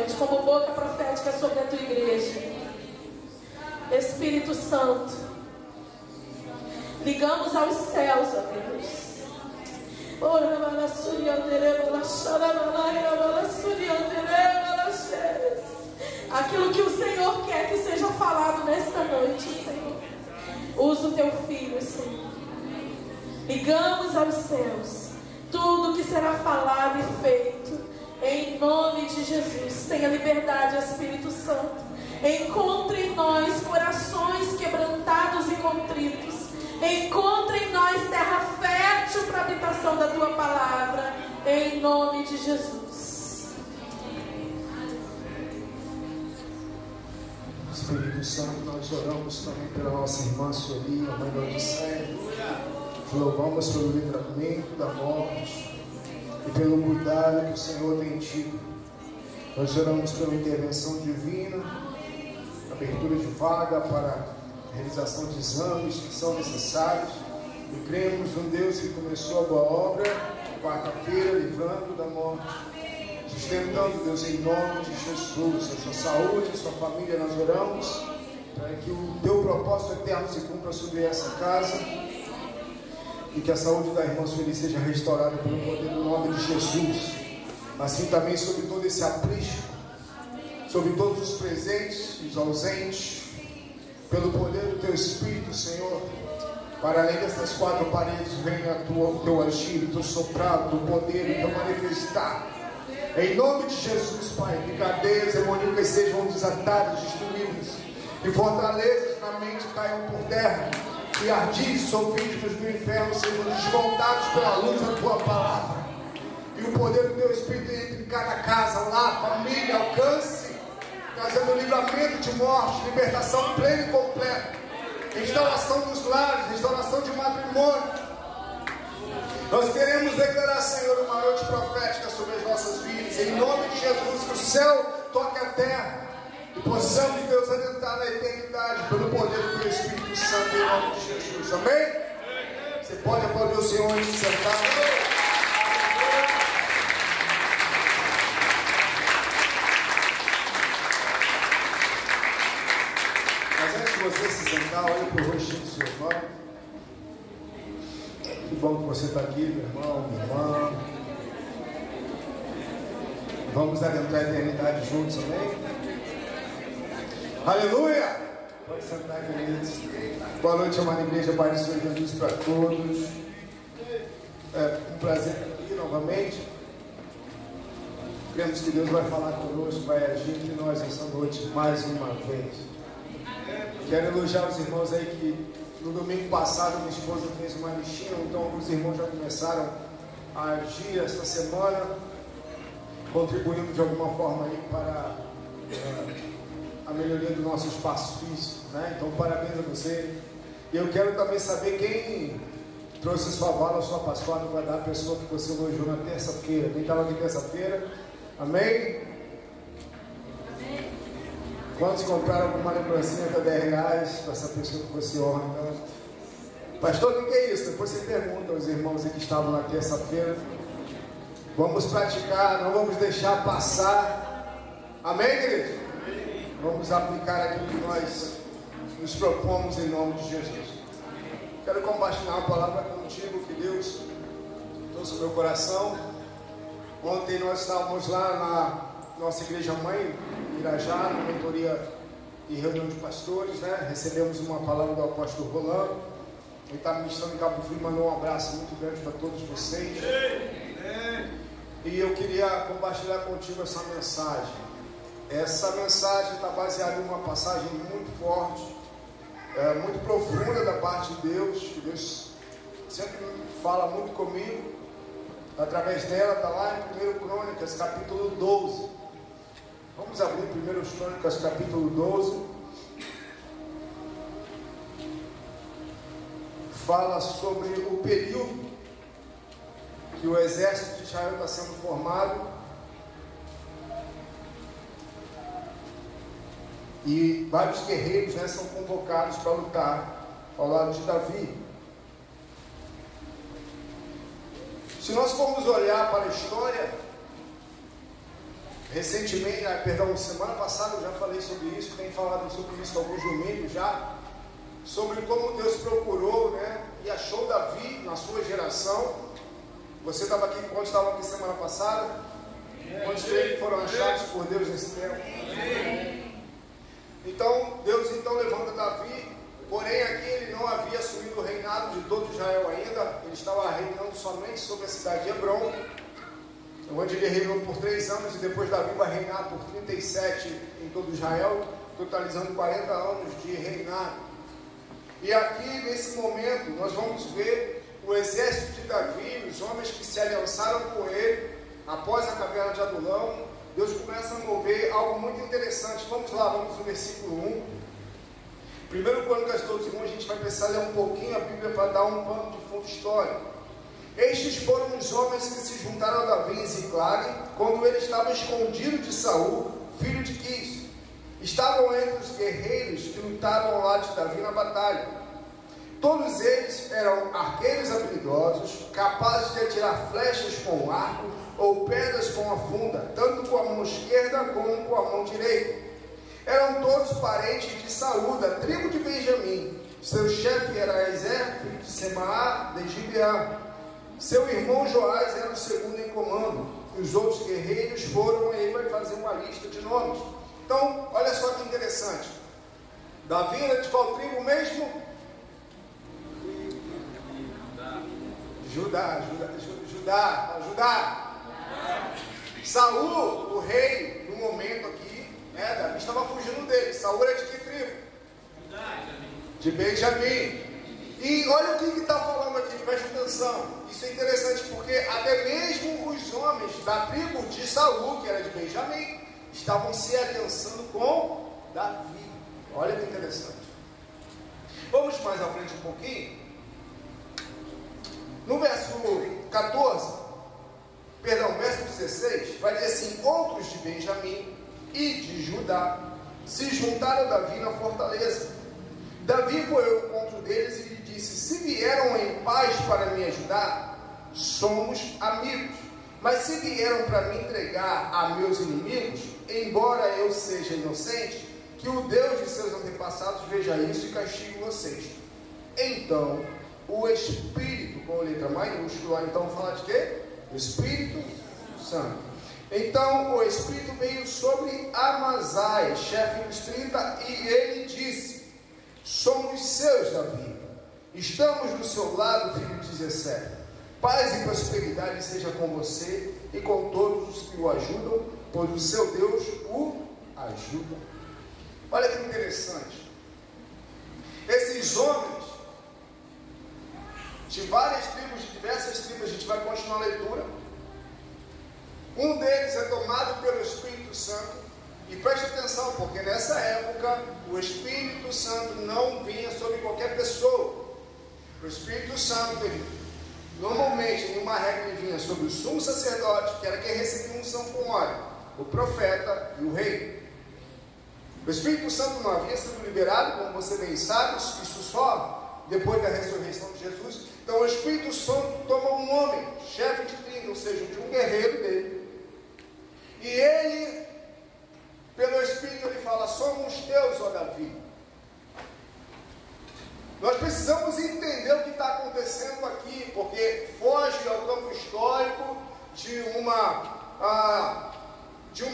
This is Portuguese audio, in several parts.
noite, como boca profética sobre a tua igreja. Espírito Santo, ligamos aos céus, ó Deus. Aquilo que o Senhor quer que seja falado nesta noite, Senhor. Usa o teu filho, Senhor. Ligamos aos céus tudo que será falado e feito, em nome de Jesus. Tenha liberdade, Espírito Santo. Encontre em nós corações quebrantados e contritos. Encontre em nós terra fértil para a habitação da tua palavra, em nome de Jesus. Espírito Santo, nós oramos também pela nossa irmã Sueli, a mãe da Odisseia. Te louvamos pelo livramento da morte e pelo cuidado que o Senhor tem tido. Nós oramos pela intervenção divina, abertura de vaga para realização de exames que são necessários, e cremos num Deus que começou a boa obra, quarta-feira, livrando da morte, sustentando, Deus, em nome de Jesus, a sua saúde, a sua família. Nós oramos para que o teu propósito eterno se cumpra sobre essa casa, e que a saúde da irmã Sueli seja restaurada pelo poder do nome de Jesus, assim também sobre todo esse aprisco, sobre todos os presentes e os ausentes, pelo poder do teu Espírito, Senhor. Para além dessas quatro paredes, venha o teu agir, o teu soprar, o teu poder, o teu manifestar. Em nome de Jesus, Pai, que cadeias demoníacas sejam desatadas, destruídas, e fortalezas na mente caiam por terra, e ardis sofíticos do inferno sejam desmontados pela luz da tua palavra. E o poder do teu Espírito entre em cada casa, lá, família, alcance, trazendo livramento de morte, libertação plena e completa, restauração dos lares, restauração de matrimônio. Nós queremos declarar, Senhor, uma noite profética sobre as nossas vidas, em nome de Jesus, que o céu toque a terra e possamos, Deus, adentrar na eternidade pelo poder do teu Espírito Santo, em nome de Jesus. Amém? Você pode aplaudir o Senhor e se sentar. Você se sentar, olha para o rostinho do seu irmão. Que bom que você está aqui, meu irmão, minha irmã. Vamos adentrar a eternidade juntos, amém? Aleluia! Pode sentar, queridos. Boa noite, amada igreja, Pai do Senhor Jesus para todos. É um prazer estar aqui novamente. Cremos que Deus vai falar conosco, vai agir entre nós essa noite mais uma vez. Quero elogiar os irmãos aí que no domingo passado minha esposa fez uma listinha, então alguns irmãos já começaram a agir esta semana, contribuindo de alguma forma aí para a melhoria do nosso espaço físico, né? Então parabéns a você. E eu quero também saber quem trouxe sua vala, sua paçoca para dar a pessoa que você elogiou na terça-feira. Quem estava aqui terça-feira? Amém? Quantos compraram alguma lembrancinha para R$10 para essa pessoa que você honra tanto? Pastor, o que é isso? Depois você pergunta aos irmãos que estavam na terça-feira. Vamos praticar, não vamos deixar passar. Amém, querido? Vamos aplicar aquilo que nós nos propomos em nome de Jesus. Quero compartilhar uma palavra contigo que Deus trouxe ao meu coração. Ontem nós estávamos lá na nossa igreja mãe, Irajá, na mentoria e reunião de pastores, né? Recebemos uma palavra do apóstolo Rolando. Ele está ministrando em Cabo Frio, mandou um abraço muito grande para todos vocês. E eu queria compartilhar contigo essa mensagem. Essa mensagem está baseada em uma passagem muito forte, muito profunda da parte de Deus, que Deus sempre fala muito comigo. Através dela, está lá em 1 Crônicas, capítulo 12. Vamos abrir 1 Crônicas, capítulo 12. Fala sobre o período que o exército de Israel está sendo formado. E vários guerreiros, né, são convocados para lutar ao lado de Davi. Se nós formos olhar para a história recentemente, semana passada eu já falei sobre isso, tenho falado sobre isso alguns domingos já, sobre como Deus procurou, né, e achou Davi na sua geração. Você estava aqui, quando estava aqui semana passada? Quantos foram achados por Deus nesse tempo? Então, Deus levanta Davi, porém aqui ele não havia assumido o reinado de todo Israel ainda, ele estava reinando somente sobre a cidade de Hebrom, onde ele reinou por 3 anos, e depois Davi vai reinar por 37 em todo Israel, totalizando 40 anos de reinado. E aqui, nesse momento, nós vamos ver o exército de Davi, os homens que se aliançaram com ele, após a caverna de Adulão. Deus começa a mover algo muito interessante. Vamos lá, vamos no versículo 1. Primeiro Crônicas 12:1, a gente vai precisar ler um pouquinho a Bíblia para dar um pano de fundo histórico. Estes foram os homens que se juntaram a Davi em Ziclag, quando ele estava escondido de Saul, filho de Quis. Estavam entre os guerreiros que lutaram ao lado de Davi na batalha. Todos eles eram arqueiros habilidosos, capazes de atirar flechas com o arco ou pedras com a funda, tanto com a mão esquerda como com a mão direita. Eram todos parentes de Saul, da tribo de Benjamim. Seu chefe era Ezer, filho de Semaá, de Gibeá. Seu irmão Joás era o segundo em comando. E os outros guerreiros foram, e ele vai fazer uma lista de nomes. Então, olha só que interessante. Davi era de qual tribo mesmo? Judá. Saul, o rei, no momento aqui, né, Davi estava fugindo dele. Saul era de que tribo? De Benjamim. E olha o que está falando aqui, presta atenção. Isso é interessante porque até mesmo os homens da tribo de Saul, que era de Benjamim, estavam se aliançando com Davi. Olha que interessante. Vamos mais à frente um pouquinho. No verso 16, vai dizer assim: outros de Benjamim e de Judá se juntaram a Davi na fortaleza. Davi foi ao encontro deles e lhe disse: se vieram em paz para me ajudar, somos amigos. Mas se vieram para me entregar a meus inimigos, embora eu seja inocente, que o Deus de seus antepassados veja isso e castigue vocês. Então, o Espírito, com letra maiúscula, então fala de quê? O Espírito Santo. Então, o Espírito veio sobre Amazai, chefe dos 30, e ele disse: somos seus, Davi. Estamos do seu lado, filho de Jessé. Paz e prosperidade seja com você e com todos os que o ajudam, pois o seu Deus o ajuda. Olha que interessante. Esses homens de várias tribos, de diversas tribos, a gente vai continuar a leitura. Um deles é tomado pelo Espírito Santo. E preste atenção, porque nessa época o Espírito Santo não vinha sobre qualquer pessoa. O Espírito Santo, normalmente, em uma regra, ele vinha sobre o sumo sacerdote, que era quem recebia unção com óleo, o profeta e o rei. O Espírito Santo não havia sido liberado, como você bem sabe, isso só depois da ressurreição de Jesus. Então o Espírito Santo toma um homem, chefe de 30, ou seja, de um guerreiro dele, e ele, pelo Espírito, ele fala: somos teus, ó Davi. Nós precisamos entender o que está acontecendo aqui, porque foge ao campo histórico de uma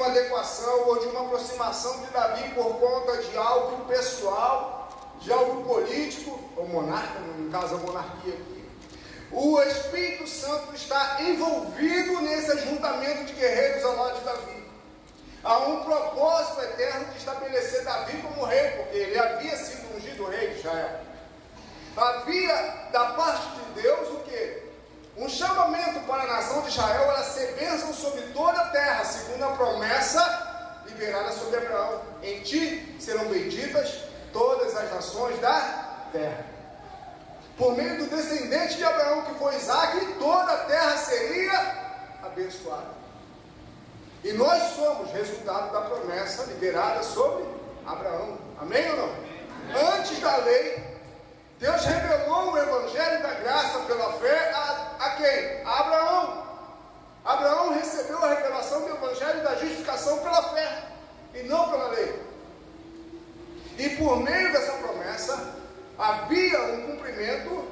adequação ou de uma aproximação de Davi por conta de algo pessoal, de algo político, ou monarca, no caso a monarquia aqui. O Espírito Santo está envolvido nesse ajuntamento de guerreiros ao lado de Davi. Há um propósito eterno de estabelecer Davi como rei, porque ele havia sido ungido rei de Israel. Havia da parte de Deus o quê? Um chamamento para a nação de Israel era ser bênção sobre toda a terra, segundo a promessa liberada sobre Abraão. Em ti serão benditas todas as nações da terra. Por meio do descendente de Abraão, que foi Isaac, toda a terra seria abençoada. E nós somos resultado da promessa liberada sobre Abraão. Amém ou não? Amém. Antes da lei, Deus revelou o Evangelho da graça pela fé a quem? A Abraão. Abraão recebeu a revelação do Evangelho da justificação pela fé e não pela lei. E por meio dessa promessa havia um cumprimento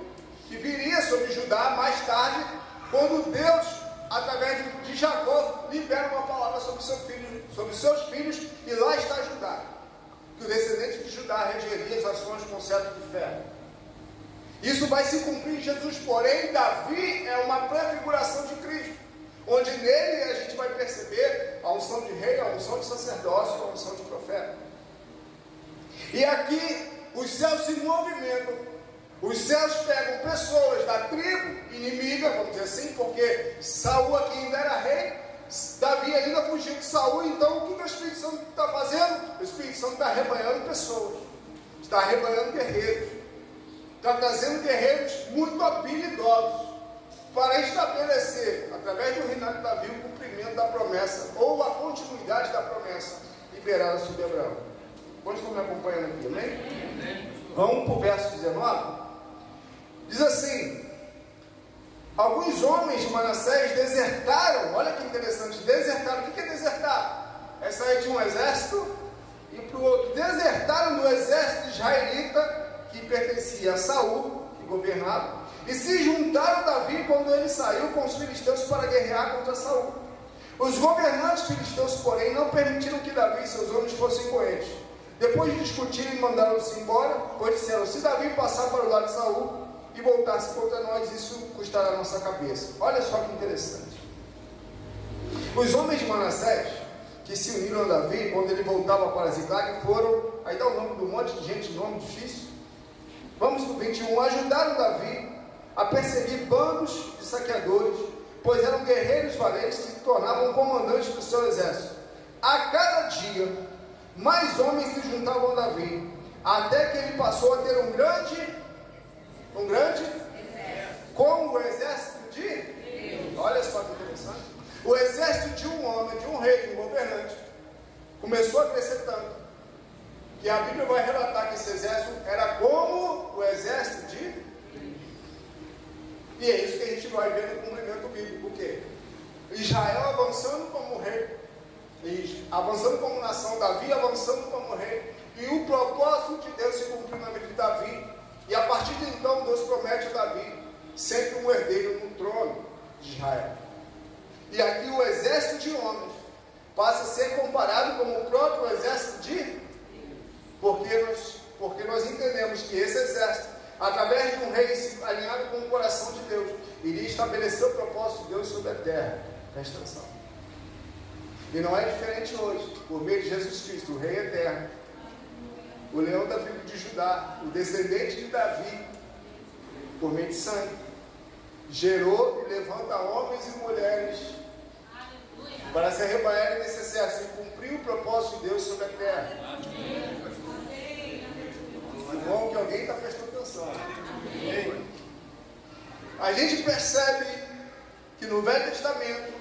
que viria sobre Judá mais tarde, quando Deus, através de Jacó, libera uma palavra sobre seu filho, sobre seus filhos, e lá está Judá, que o descendente de Judá regeria as ações com cetro de ferro. Isso vai se cumprir em Jesus, porém Davi é uma prefiguração de Cristo, onde nele a gente vai perceber a unção de rei, a unção de sacerdócio, a unção de profeta. E aqui os céus se movimentam, os céus pegam pessoas da tribo inimiga, vamos dizer assim, porque Saul aqui ainda era rei, Davi ainda fugiu de Saul. Então o que o Espírito Santo está fazendo? O Espírito Santo está arrebanhando pessoas, está arrebanhando guerreiros, está trazendo guerreiros muito habilidosos para estabelecer, através do reinado de Davi, o cumprimento da promessa, ou a continuidade da promessa liberada sobre Abraão. Quantos estão me acompanhando aqui, amém? Vamos para o verso 19. Diz assim: alguns homens de Manassés desertaram. Olha que interessante, desertaram. O que é desertar? É sair de um exército e para o outro. Desertaram do exército israelita, que pertencia a Saul, que governava, e se juntaram a Davi quando ele saiu com os filisteus para guerrear contra Saul. Os governantes filisteus, porém, não permitiram que Davi e seus homens fossem com eles. Depois de discutirem, mandaram-se embora, pois disseram: se Davi passar para o lado de Saul e voltar-se contra nós, isso custará a nossa cabeça. Olha só que interessante. Os homens de Manassés, que se uniram a Davi quando ele voltava para Ziclag, foram, aí dá o nome de um monte de gente, nome difícil. Vamos para o 21. Ajudaram Davi a perseguir bandos de saqueadores, pois eram guerreiros valentes que se tornavam comandantes do seu exército. A cada dia, mais homens se juntavam a Davi, até que ele passou a ter um grande como o exército de Deus. Olha só que interessante. O exército de um homem, de um rei, de um governante, começou a crescer tanto, que a Bíblia vai relatar que esse exército era como o exército de Deus. E é isso que a gente vai ver no cumprimento bíblico. O quê? Israel avançando como rei, avançando como nação, Davi avançando como rei, e o propósito de Deus se cumpriu na vida de Davi. E a partir de então Deus promete a Davi sempre um herdeiro no trono de Israel. E aqui o exército de homens passa a ser comparado com o próprio exército de Deus, porque nós entendemos que esse exército, através de um rei alinhado com o coração de Deus, iria estabelecer o propósito de Deus sobre a terra. Presta atenção. E não é diferente hoje, por meio de Jesus Cristo, o Rei eterno, o leão da tribo de Judá, o descendente de Davi, por meio de sangue, gerou e levanta homens e mulheres para se arrebanharem nesse exército e cumprir o propósito de Deus sobre a terra. Que bom que alguém está prestando atenção. Amém. A gente percebe que no Velho Testamento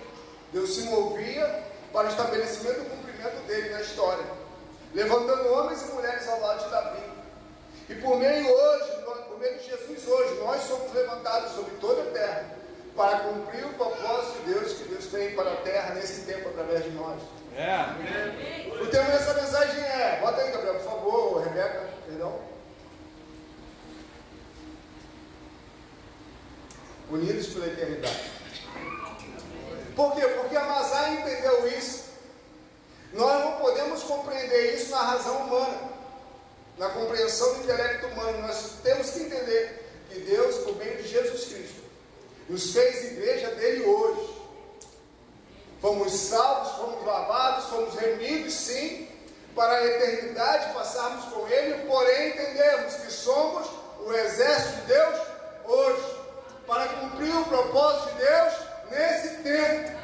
Deus se movia para o estabelecimento e o cumprimento dele na história, levantando homens e mulheres ao lado de Davi. E por meio de Jesus hoje, nós somos levantados sobre toda a terra para cumprir o propósito de Deus que Deus tem para a terra nesse tempo através de nós. O tema dessa mensagem é, bota aí, Gabriel, por favor, Rebeca, perdão. Unidos pela eternidade. Por quê? Porque Amazá entendeu isso. Nós não podemos compreender isso na razão humana, na compreensão do intelecto humano. Nós temos que entender que Deus, por meio de Jesus Cristo, nos fez igreja dele hoje. Fomos salvos, fomos lavados, fomos remidos, sim, para a eternidade passarmos com ele, porém entendemos que somos o exército de Deus hoje, para cumprir o propósito de Deus nesse tempo.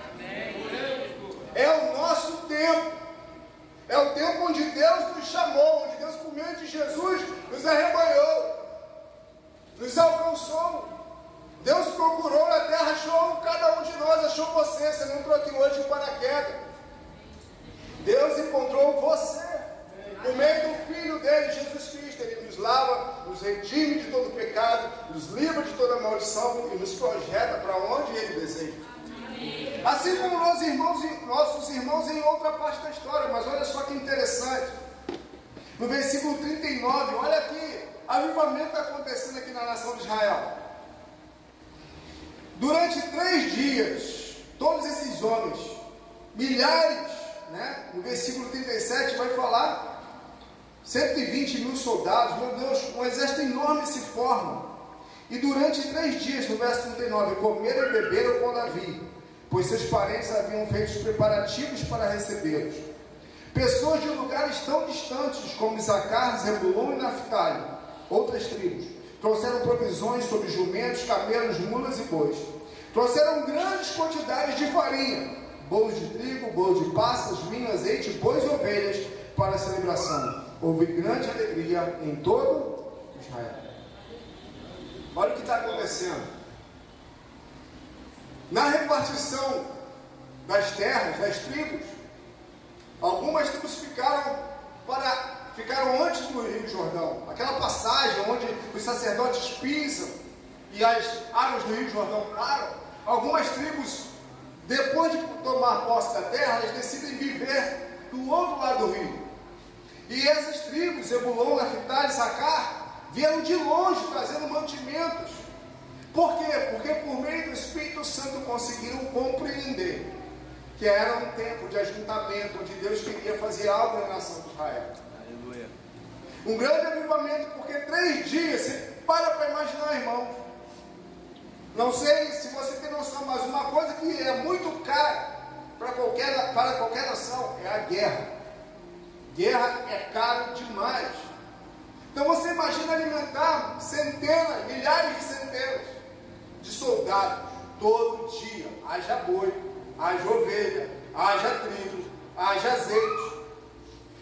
É o nosso tempo. É o tempo onde Deus nos chamou, onde Deus, por meio de Jesus, nos arrebanhou, nos alcançou. Deus procurou na terra, achou cada um de nós, achou você. Você não entrou aqui hoje de paraquedas. Deus encontrou você por meio do Filho dele, Jesus Cristo. Ele nos lava, nos redime de todo pecado, nos livra de toda maldição e nos projeta para onde ele deseja. Assim como nossos irmãos em outra parte da história. Mas olha só que interessante. No versículo 39, olha aqui, avivamento está acontecendo aqui na nação de Israel. Durante 3 dias, todos esses homens, milhares, né? No versículo 37 vai falar 120 mil soldados, meu Deus, um exército enorme se forma. E durante 3 dias, no verso 39, comeram e beberam com Davi, pois seus parentes haviam feito os preparativos para recebê-los. Pessoas de lugares tão distantes como Isacar, Zebulon e Naftali, outras tribos, trouxeram provisões sobre jumentos, camelos, mulas e bois. Trouxeram grandes quantidades de farinha, bolos de trigo, bolos de passas, vinho, azeite, bois e ovelhas para a celebração. Houve grande alegria em todo Israel. Olha o que está acontecendo. Na repartição das terras, das tribos, algumas tribos ficaram antes do Rio Jordão. Aquela passagem onde os sacerdotes pisam e as águas do Rio Jordão param. Algumas tribos, depois de tomar posse da terra, elas decidem viver do outro lado do rio. E essas tribos, Zebulon, Naftali, Isacar, vieram de longe trazendo mantimentos. Por quê? Porque por meio do Espírito Santo conseguiram compreender que era um tempo de ajuntamento, onde Deus queria fazer algo na nação de Israel. Aleluia. Um grande avivamento, porque 3 dias, você para imaginar, irmão. Não sei se você tem noção, mas uma coisa que é muito cara para qualquer nação é a guerra. Guerra é caro demais. Então você imagina alimentar centenas, milhares de centenas de soldados todo dia. Haja boi, haja ovelha, haja trigo, haja azeite.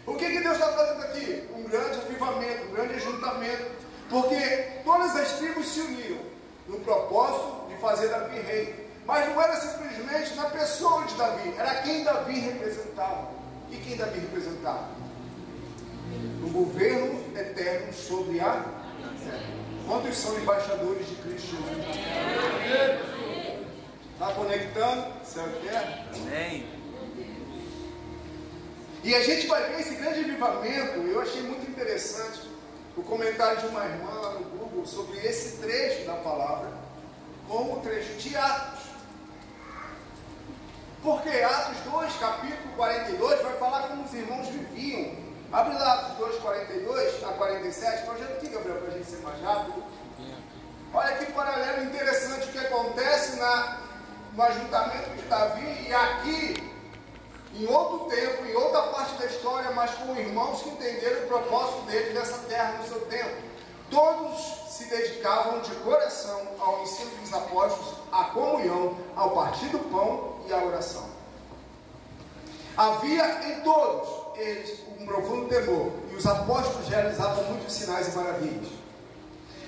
O que Deus está fazendo aqui? Um grande avivamento, um grande ajuntamento. Porque todas as tribos se uniram no propósito de fazer Davi rei. Mas não era simplesmente na pessoa de Davi, era quem Davi representava. E quem Davi representava? O governo eterno sobre a terra. Quantos são embaixadores de Cristo Jesus? Está conectando? Céu e terra? Amém. E a gente vai ver esse grande avivamento. Eu achei muito interessante o comentário de uma irmã lá no Google sobre esse trecho da palavra com o trecho de Atos. Porque Atos 2, capítulo 42, vai falar como os irmãos viviam. Abre lá Atos 2, 42 a 47. Projeta aqui, Gabriel, para a gente ser mais rápido. Olha que paralelo interessante o que acontece no ajuntamento de Davi e aqui, em outro tempo, em outra parte da história, mas com irmãos que entenderam o propósito deles nessa terra no seu tempo. Todos se dedicavam de coração ao ensino dos apóstolos, à comunhão, ao partir do pão e à oração. Havia em todos eles um profundo temor, e os apóstolos realizavam muitos sinais e maravilhas.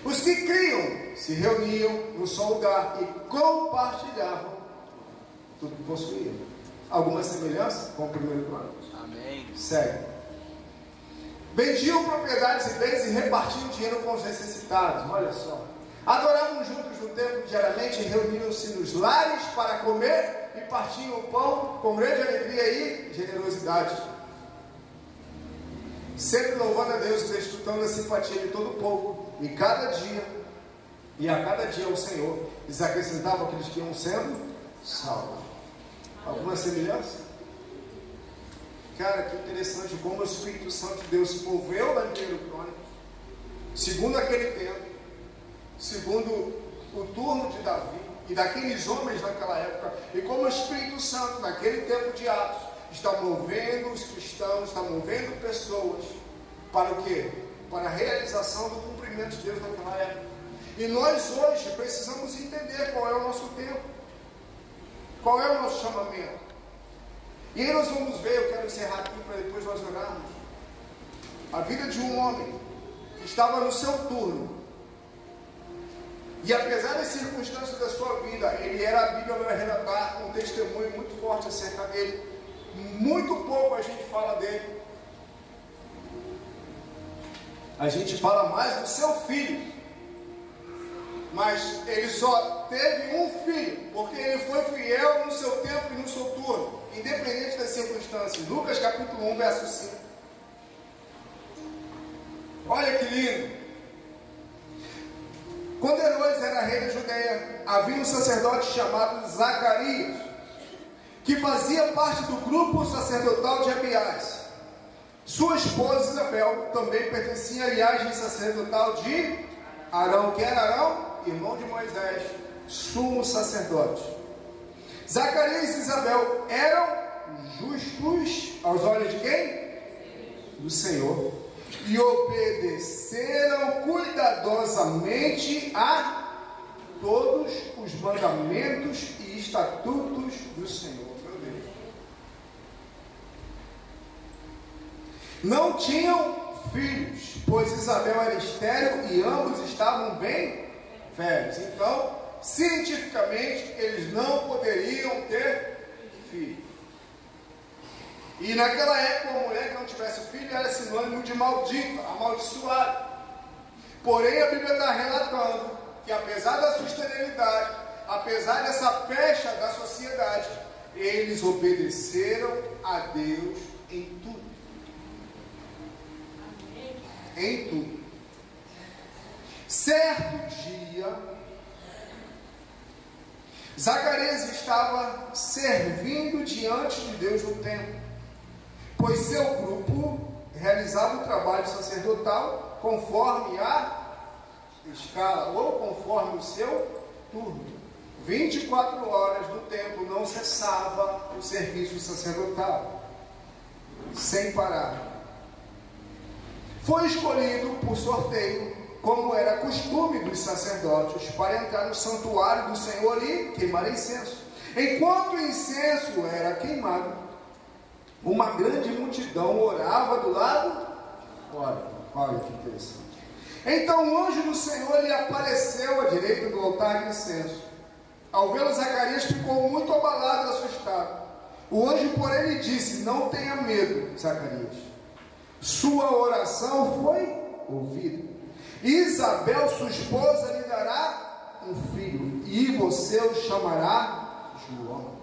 Os que criam se reuniam num só lugar e compartilhavam tudo que possuíam. Alguma semelhança com o primeiro plano? Amém. Segue. Vendiam propriedades e bens e repartiam dinheiro com os necessitados. Olha só. Adoravam juntos no templo diariamente e reuniam-se nos lares para comer e partiam o pão com grande alegria e generosidade. Sempre louvando a Deus e desfrutando da simpatia de todo o povo. E a cada dia o Senhor lhes acrescentava aqueles que iam sendo salvos. Alguma semelhança? Cara, que interessante como o Espírito Santo de Deus se moveu lá em 1 Crônicas, segundo aquele tempo, segundo o turno de Davi e daqueles homens naquela época, e como o Espírito Santo naquele tempo de Atos está movendo os cristãos, está movendo pessoas para o quê? Para a realização do cumprimento de Deus naquela época. E nós hoje precisamos entender qual é o nosso tempo, qual é o nosso chamamento. E aí nós vamos ver, eu quero encerrar aqui para depois nós orarmos, a vida de um homem que estava no seu turno. E apesar das circunstâncias da sua vida, a Bíblia vai relatar um testemunho muito forte acerca dele. Muito pouco a gente fala dele. A gente fala mais do seu filho. Mas ele só teve um filho, porque ele foi fiel no seu tempo e no seu turno, independente das circunstâncias. Lucas capítulo 1, verso 5. Olha que lindo. Quando Herodes era rei da Judeia, havia um sacerdote chamado Zacarias, que fazia parte do grupo sacerdotal de Abiás. Sua esposa Isabel também pertencia à linhagem sacerdotal de Arão. Que era Arão? Irmão de Moisés, sumo sacerdote. Zacarias e Isabel eram justos aos olhos de quem? Do Senhor. E obedeceram cuidadosamente a todos os mandamentos e estatutos do Senhor. Meu Deus. Não tinham filhos, pois Isabel era estéril e ambos estavam bem velhos. Então, cientificamente, eles não poderiam ter filhos. E naquela época, uma mulher que não tivesse filho era sinônimo de maldita, amaldiçoada. Porém, a Bíblia está relatando que, apesar da sua esterilidade, apesar dessa pecha da sociedade, eles obedeceram a Deus em tudo. Em tudo. Certo dia, Zacarias estava servindo diante de Deus no templo, pois seu grupo realizava o trabalho sacerdotal conforme a escala, ou conforme o seu turno. 24 horas no templo não cessava o serviço sacerdotal, sem parar. Foi escolhido por sorteio, como era costume dos sacerdotes, para entrar no santuário do Senhor e queimar incenso. Enquanto o incenso era queimado, uma grande multidão orava do lado fora. Olha que interessante. Então o anjo do Senhor lhe apareceu à direita do altar de incenso. Ao vê-lo, Zacarias ficou muito abalado e assustado. O anjo, porém, lhe disse: não tenha medo, Zacarias. Sua oração foi ouvida. Isabel, sua esposa, lhe dará um filho, e você o chamará João.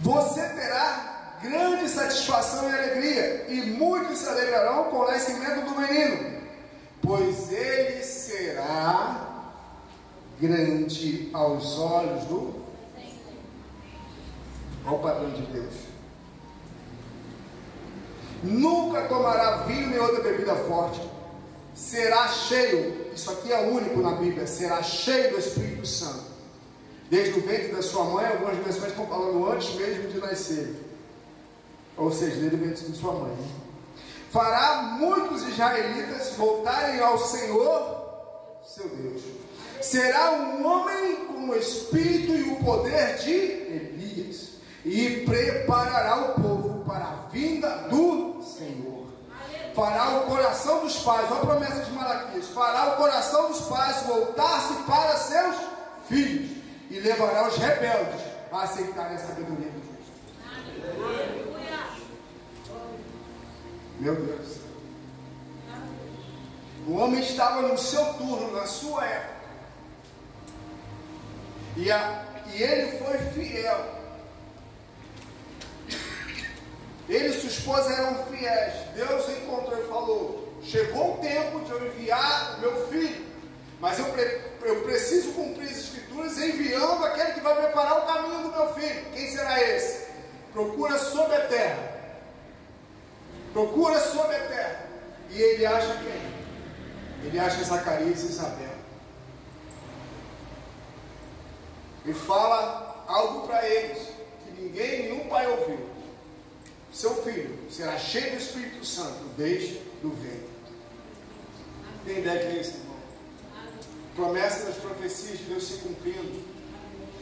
Você terá grande satisfação e alegria, e muitos se alegrarão com o nascimento do menino, pois ele será grande aos olhos do... Olha o padrão de Deus. Nunca tomará vinho nem outra bebida forte. Será cheio, isso aqui é único na Bíblia, será cheio do Espírito Santo. Desde o ventre da sua mãe, algumas versões estão falando antes mesmo de nascer. Ou seja, desde o ventre de sua mãe. Fará muitos israelitas voltarem ao Senhor, seu Deus. Será um homem com o espírito e o poder de Elias, e preparará o povo para a vinda do Senhor. Fará o coração dos pais, olha a promessa de Malaquias, fará o coração dos pais voltar-se para seus filhos, e levará os rebeldes a aceitarem a sabedoria do justo. Meu Deus. O homem estava no seu turno, na sua época, e ele foi fiel. Ele e sua esposa eram fiéis. Deus encontrou e falou: chegou o tempo de eu enviar meu filho, mas eu preciso cumprir as escrituras enviando aquele que vai preparar o caminho do meu filho. Quem será esse? Procura sobre a terra. Procura sobre a terra. E ele acha quem? Ele acha Zacarias e Isabel. E fala algo para eles que nenhum pai ouviu: seu filho será cheio do Espírito Santo desde o ventre. Tem ideia que é isso, irmão? Promessa das profecias de Deus se cumprindo.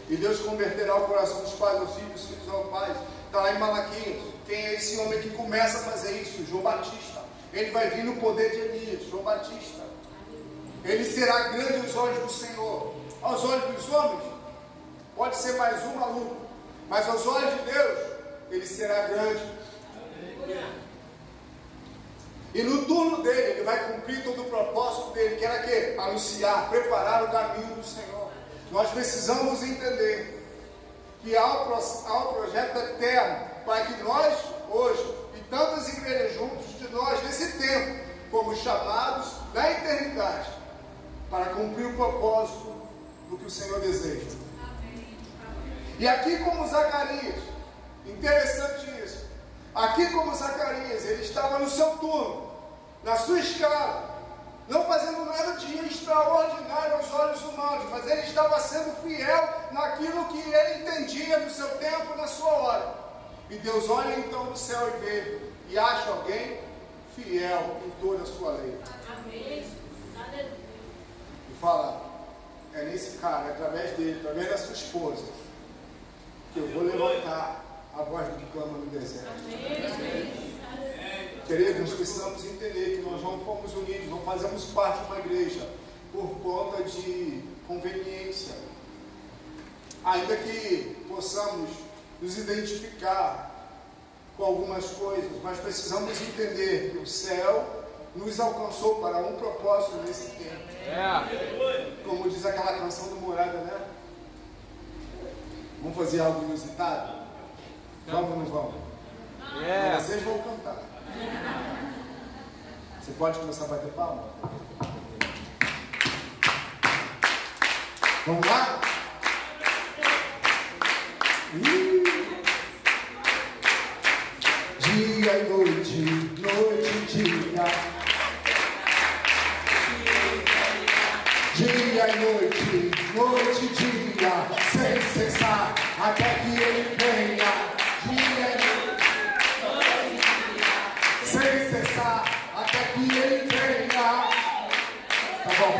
E Deus converterá o coração dos pais aos filhos, dos filhos aos pais. Está lá em Malaquias. Quem é esse homem que começa a fazer isso? João Batista. Ele vai vir no poder de Elias. João Batista. Ele será grande aos olhos do Senhor. Aos olhos dos homens, pode ser mais um maluco, mas aos olhos de Deus, ele será grande. E no turno dele, ele vai cumprir todo o propósito dele, que era que? Anunciar, preparar o caminho do Senhor. Nós precisamos entender que há um projeto eterno para que nós, hoje, e tantas igrejas juntos de nós, nesse tempo, fomos chamados na eternidade para cumprir o propósito do que o Senhor deseja. E aqui como Zacarias, interessante isso, aqui como Zacarias, ele estava no seu turno, na sua escala, não fazendo nada de extraordinário aos olhos humanos, mas ele estava sendo fiel naquilo que ele entendia no seu tempo, na sua hora. E Deus olha então do céu e vê, e acha alguém fiel em toda a sua lei. Amém. E fala, é nesse cara, é através dele, através da sua esposa, que eu vou levantar a voz do que clama no deserto. Amém. Queridos, nós precisamos entender que nós não fomos unidos, não fazemos parte de uma igreja por conta de conveniência. Ainda que possamos nos identificar com algumas coisas, mas precisamos entender que o céu nos alcançou para um propósito nesse tempo. Como diz aquela canção do Morada, né? Vamos fazer algo inusitado? Vamos ou não vamos? Vocês vão cantar. Você pode começar a bater palma? Vamos lá? Dia e noite, noite e dia. Dia e noite, noite e dia, sem cessar, até que ele venha. Dia e noite, noite e dia, sem cessar, até que ele venha. Tá bom,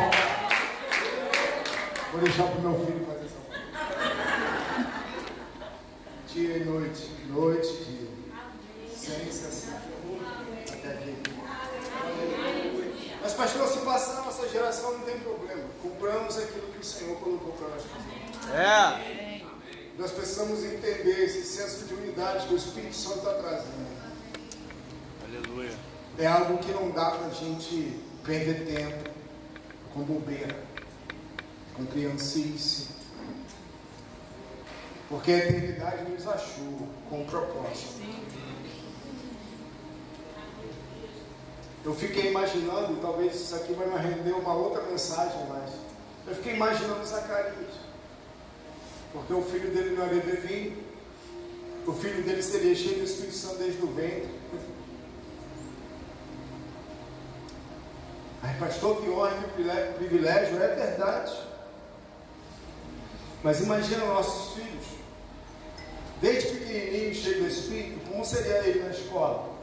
vou deixar pro meu filho fazer essa coisa. Dia e noite, noite e dia, sem cessar, até que ele venha. Mas pastor, se passar a nossa geração não tem problema. Cumpramos aquilo que o Senhor colocou para nós fazer. Nós precisamos entender esse senso de unidade que o Espírito Santo está trazendo. Aleluia. É algo que não dá para a gente perder tempo com bobeira, com criancice. Porque a eternidade nos achou com um propósito. Eu fiquei imaginando, talvez isso aqui vai me render uma outra mensagem, mas eu fiquei imaginando Zacarias, porque o filho dele não ia beber vinho, o filho dele seria cheio do Espírito Santo desde o ventre. Ai, pastor, que honra, que privilégio, é verdade. Mas imagina nossos filhos, desde pequenininho, cheio do Espírito, como seria ele na escola?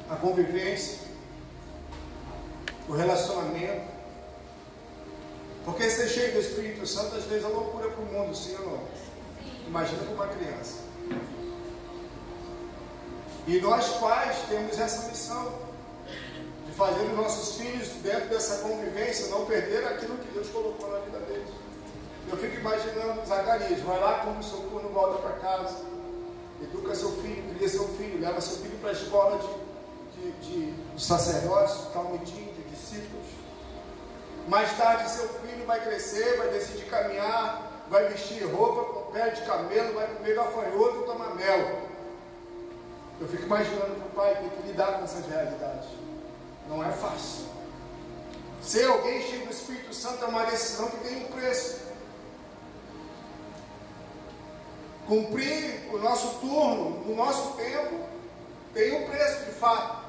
A convivência, o relacionamento. Porque ser cheio do Espírito Santo às vezes é loucura para o mundo, sim ou não? Imagina para uma criança. E nós pais temos essa missão de fazer os nossos filhos dentro dessa convivência não perder aquilo que Deus colocou na vida deles. Eu fico imaginando Zacarias, vai lá, cumpre o seu turno, volta para casa, educa seu filho, cria seu filho, leva seu filho para a escola de sacerdotes, de talmidim, de discípulos. Mais tarde seu filho vai crescer, vai decidir caminhar, vai vestir roupa com pele de camelo, vai comer gafanhoto e tomar mel. Eu fico imaginando que o pai tem que lidar com essas realidades. Não é fácil. Ser alguém cheio do Espírito Santo é uma decisão que tem um preço. Cumprir o nosso turno, no nosso tempo, tem um preço de fato.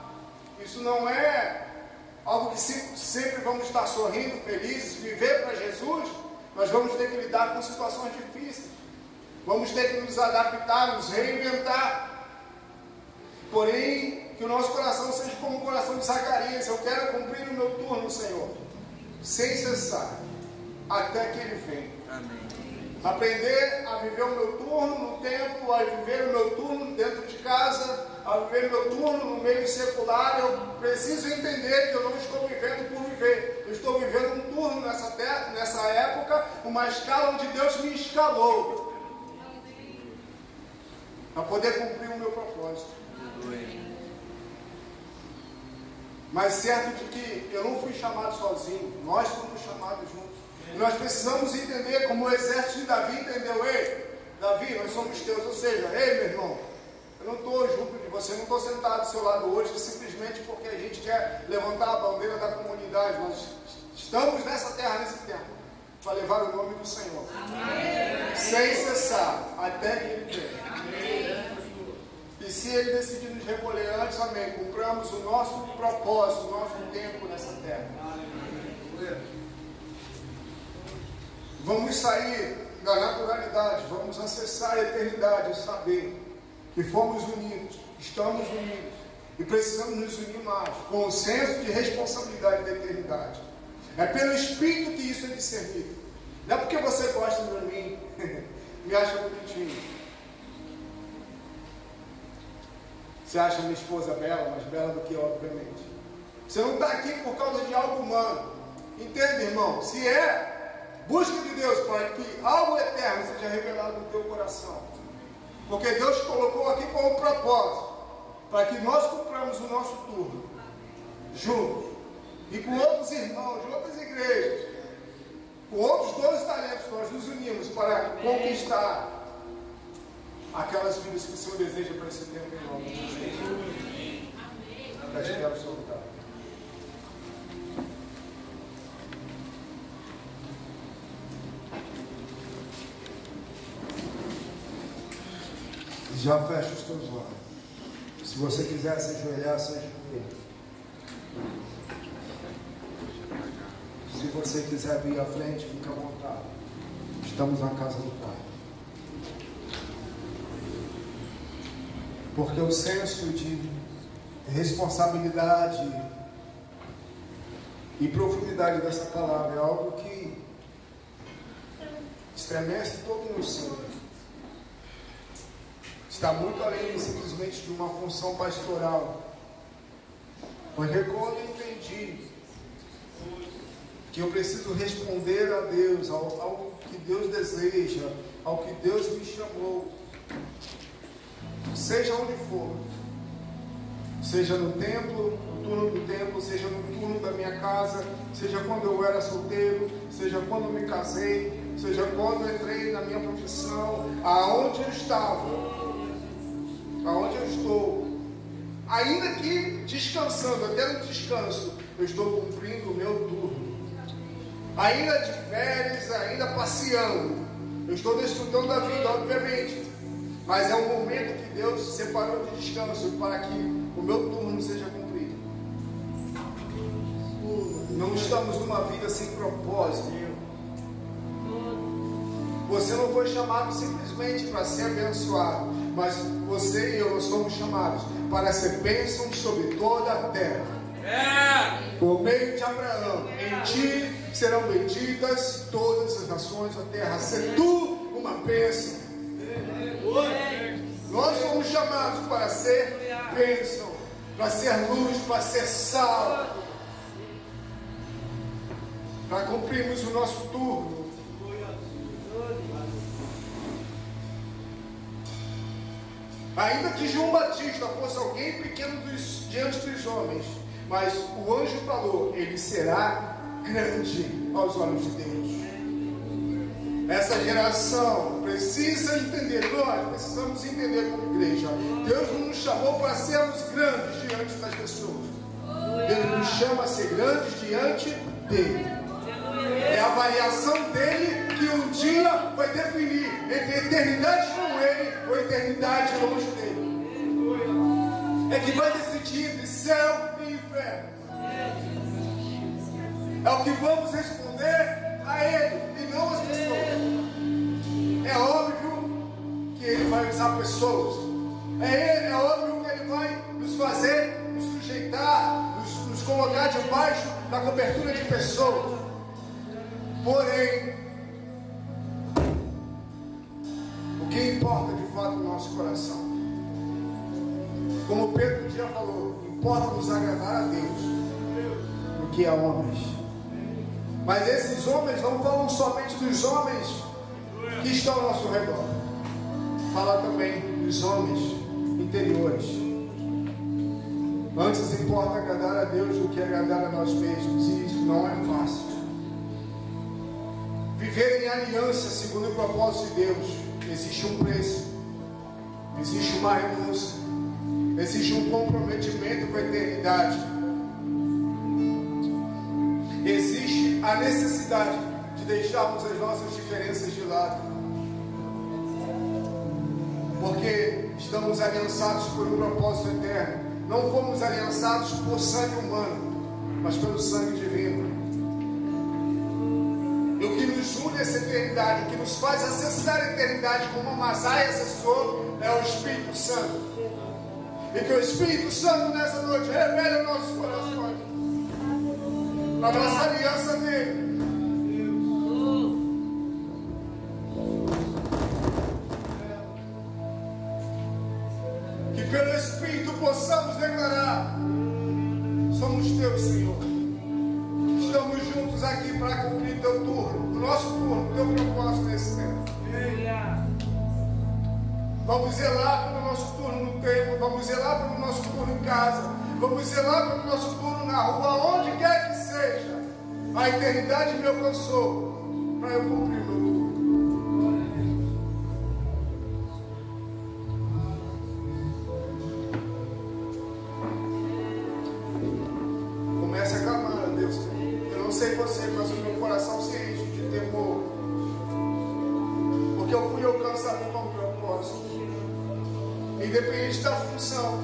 Isso não é algo que sempre vamos estar sorrindo, felizes, viver para Jesus. Nós vamos ter que lidar com situações difíceis. Vamos ter que nos adaptar, nos reinventar. Porém, que o nosso coração seja como o coração de Zacarias. Eu quero cumprir o meu turno, Senhor, sem cessar, até que Ele venha. Amém. Aprender a viver o meu turno no tempo, a viver o meu turno dentro de casa, a viver o meu turno no meio secular. Eu preciso entender que eu não estou vivendo por viver. Eu estou vivendo um turno nessa época, uma escala onde Deus me escalou para poder cumprir o meu propósito. mas certo de que eu não fui chamado sozinho, nós fomos chamados juntos. E nós precisamos entender como o exército de Davi entendeu. Ei, Davi, nós somos teus. Ou seja, ei, meu irmão, eu não estou junto de você, eu não estou sentado do seu lado hoje simplesmente porque a gente quer levantar a bandeira da comunidade. Nós estamos nessa terra, nesse tempo, para levar o nome do Senhor. Amém. Sem cessar, até que Ele venha. E se Ele decidir nos recolher antes, amém, cumpramos o nosso propósito, o nosso tempo nessa terra. Vamos sair da naturalidade, vamos acessar a eternidade e saber que fomos unidos, estamos unidos e precisamos nos unir mais, com o senso de responsabilidade da eternidade. É pelo Espírito que isso é discernido. Não é porque você gosta de mim, me acha bonitinho. Você acha minha esposa bela, mais bela do que eu, obviamente. Você não está aqui por causa de algo humano. Entende, irmão? Se é, busca de Deus para que algo eterno seja revelado no teu coração. Porque Deus colocou aqui como propósito, para que nós cumpramos o nosso turno, juntos, e com outros irmãos de outras igrejas, com outros 12 talentos, nós nos unimos para conquistar aquelas vidas que o Senhor deseja para esse tempo em nome de Jesus. Amém. Absoluta. Já fecha os teus olhos. Se você quiser se ajoelhar, se ajoelhe. Se você quiser vir à frente, fica à vontade. Estamos na casa do Pai. Porque o senso de responsabilidade e profundidade dessa palavra é algo que estremece todo o meu ser. Está muito além simplesmente de uma função pastoral. Porque quando eu entendi que eu preciso responder a Deus, ao que Deus deseja, ao que Deus me chamou, seja onde for, seja no templo, no turno do templo, seja no turno da minha casa, seja quando eu era solteiro, seja quando eu me casei, seja quando eu entrei na minha profissão, aonde eu estava, aonde eu estou, ainda que descansando, até no descanso, eu estou cumprindo o meu turno. Ainda de férias, ainda passeando, eu estou desfrutando da vida, obviamente, mas é um momento que Deus separou de descanso para que o meu turno seja cumprido. Não estamos numa vida sem propósito. Você não foi chamado simplesmente para ser abençoado, mas você e eu nós somos chamados para ser bênção sobre toda a terra. Por meio de Abraão, em ti serão benditas todas as nações da terra. Ser tu uma bênção. Nós somos chamados para ser bênção, para ser luz, para ser sal, para cumprirmos o nosso turno. Ainda que João Batista fosse alguém pequeno diante dos homens, mas o anjo falou, ele será grande aos olhos de Deus. Essa geração precisa entender, nós precisamos entender como igreja. Deus não nos chamou para sermos grandes diante das pessoas. Deus nos chama a ser grandes diante dele. É a avaliação dele que um dia vai definir entre eternidade com ele ou eternidade longe dele. É que vai decidir entre céu e inferno. É o que vamos responder a ele e não as pessoas. É óbvio que ele vai usar pessoas. É óbvio que ele vai nos fazer, nos sujeitar, nos colocar debaixo da cobertura de pessoas. Porém, o que importa de fato no nosso coração? Como Pedro um dia falou, importa nos agradar a Deus do que a homens. Mas esses homens não falam somente dos homens que estão ao nosso redor. Fala também dos homens interiores. Antes importa agradar a Deus do que agradar a nós mesmos, e isso não é fácil. Viver em aliança segundo o propósito de Deus, existe um preço, existe uma renúncia, existe um comprometimento com a eternidade, existe a necessidade de deixarmos as nossas diferenças de lado, porque estamos aliançados por um propósito eterno. Não fomos aliançados por sangue humano, mas pelo sangue divino. E o que nos une essa eternidade, o que nos faz acessar a eternidade como Amazias acessou, é o Espírito Santo. E que o Espírito Santo nessa noite revele aos nossos corações a nossa aliança nele. Que pelo Espírito possamos declarar: somos teus, Senhor. Estamos juntos aqui para cumprir teu turno, o nosso turno, teu propósito nesse tempo. Vamos zelar pelo nosso turno no templo, vamos zelar pelo nosso turno em casa, vamos zelar pelo nosso turno na rua, onde quer que seja. A eternidade me alcançou para eu cumprir o meu turno. Comece a clamar a Deus. Eu não sei você, mas o meu coração se enche de temor, porque eu fui alcançado com um propósito. Independente da função,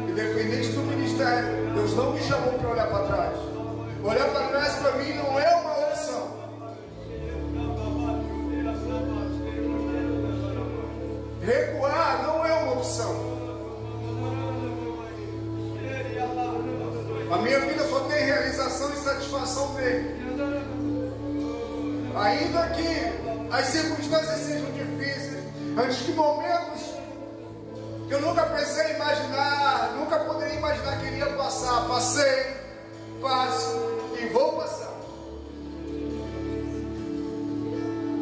independente do ministério, Deus não me chamou para olhar para trás. Olhar para trás para mim não é uma opção. Recuar não é uma opção. A minha vida só tem realização e satisfação nele. Ainda que as circunstâncias sejam difíceis, antes que momentos que eu nunca pensei em imaginar, nunca poderia imaginar que iria passar. Passei, passo e vou passar.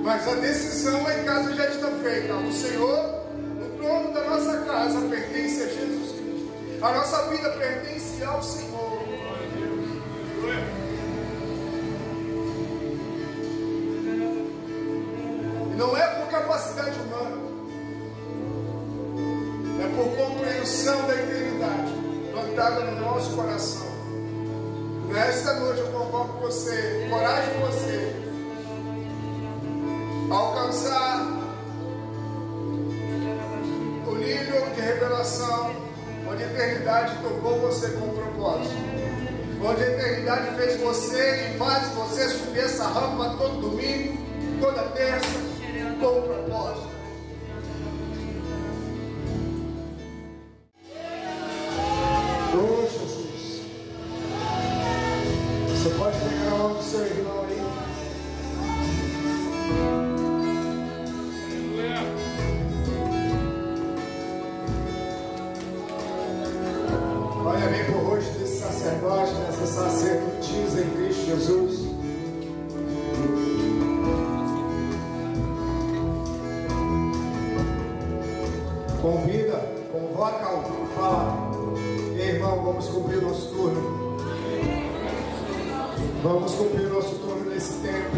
Mas a decisão lá em casa já está feita. O Senhor, o trono da nossa casa pertence a Jesus Cristo. A nossa vida pertence ao Senhor. E não é por capacidade humana, é por compreensão da eternidade plantada no nosso coração. Nesta noite eu convoco você, encorajo você a alcançar o nível de revelação onde a eternidade tocou você com propósito, onde a eternidade fez você e faz você subir essa rampa todo domingo, toda terça, com propósito. Você pode pegar a mão do seu irmão aí. Olha bem para o rosto desse sacerdote, dessa sacerdotisa em Cristo Jesus. Convida, convoca alguém, fala: ei, irmão, vamos cumprir o nosso turno. Vamos cumprir o nosso turno nesse tempo.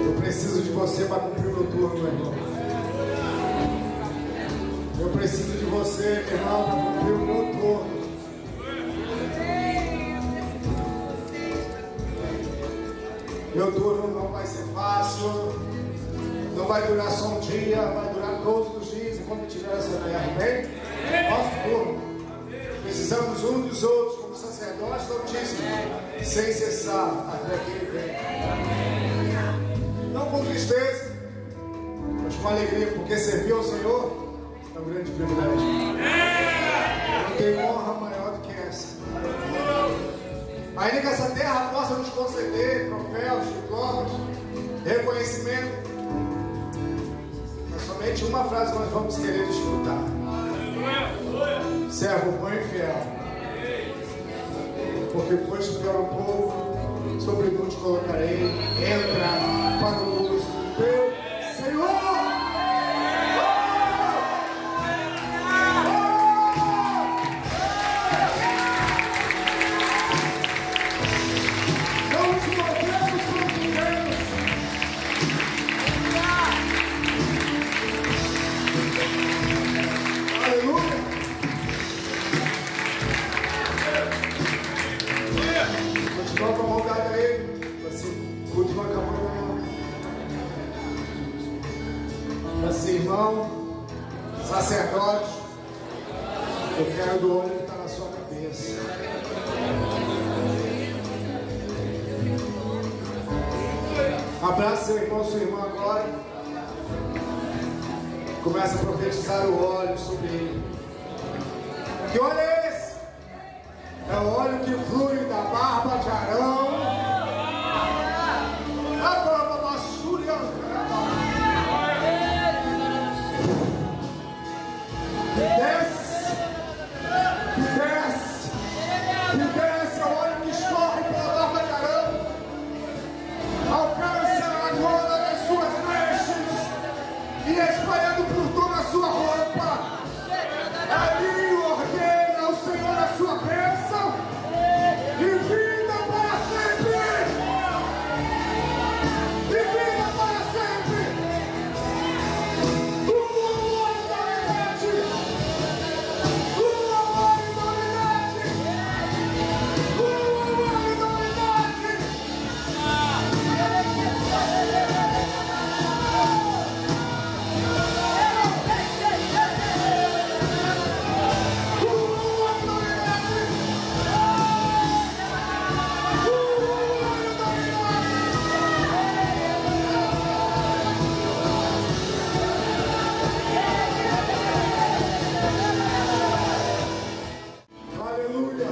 Eu preciso de você para cumprir o meu turno, meu irmão. Eu preciso de você, meu irmão, para cumprir o meu turno. Meu turno não vai ser fácil. Não vai durar só um dia, vai durar todos os dias enquanto tiver essa terra, amém? Nosso turno. Precisamos um dos outros, como sacerdotes do Altíssimo, sem cessar até que Ele venha. Não com tristeza, mas com alegria, porque servir ao Senhor é um grande privilégio. Não tem honra maior do que essa. Ainda que essa terra possa nos conceder troféus, diplomas, reconhecimento, mas somente uma frase nós vamos querer escutar: servo bom e fiel, porque foste fiel ao povo, sobre tu te colocarei. Entra para o uso do teu Senhor. Abraça, irmão, sacerdote. Eu quero do óleo que está na sua cabeça. Abraça seu irmão, sua irmã agora. Começa a profetizar o óleo sobre ele. Que óleo é esse? É o óleo que flui da barba de Arão. A barba basúria. Desce. Desce. Desce. É o óleo que escorre pela barba de Arão. Alcança a gola das suas vestes e espalhando por toda a sua roupa. Ali ordena o Senhor a sua bênção e vida para sempre. E vida para sempre. O amor e dominante. O amor e dominante. O amor e dominante. Aleluia.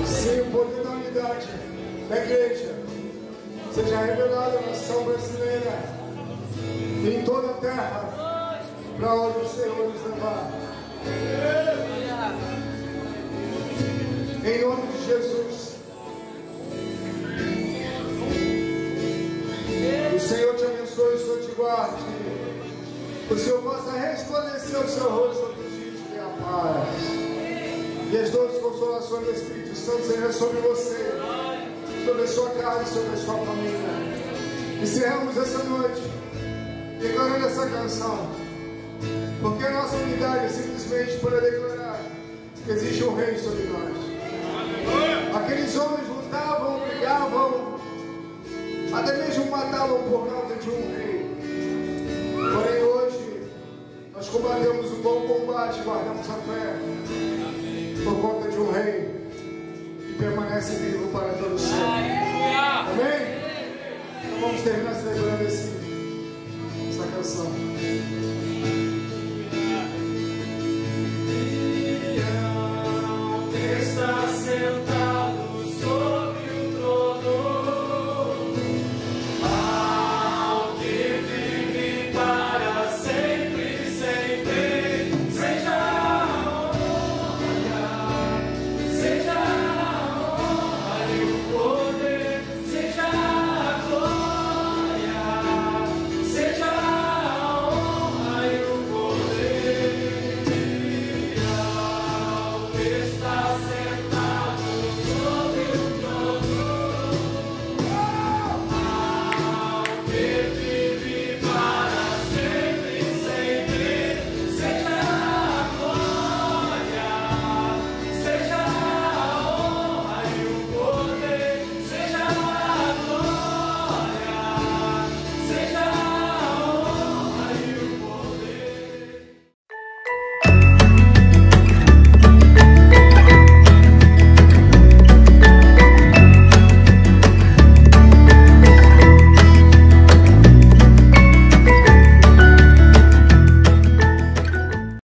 Sim, o poder da unidade da igreja seja revelado na nação brasileira e em toda a terra, para onde o Senhor nos levar. Em nome de Jesus. O Senhor te abençoe, o Senhor te guarde. O Senhor possa resplandecer o seu rosto sobre ti e te dê a paz. E as doces consolações do Espírito Santo sejam sobre você, sobre a sua casa, sobre a sua família. Encerramos essa noite declarando essa canção, porque a nossa unidade é simplesmente para declarar que existe um rei sobre nós. Aqueles homens lutavam, brigavam, até mesmo matavam por causa de um rei. Porém hoje nós combatemos o bom combate, guardamos a fé por conta de um rei que permanece vivo para todo sempre. Amém? Então vamos terminar celebrando essa canção.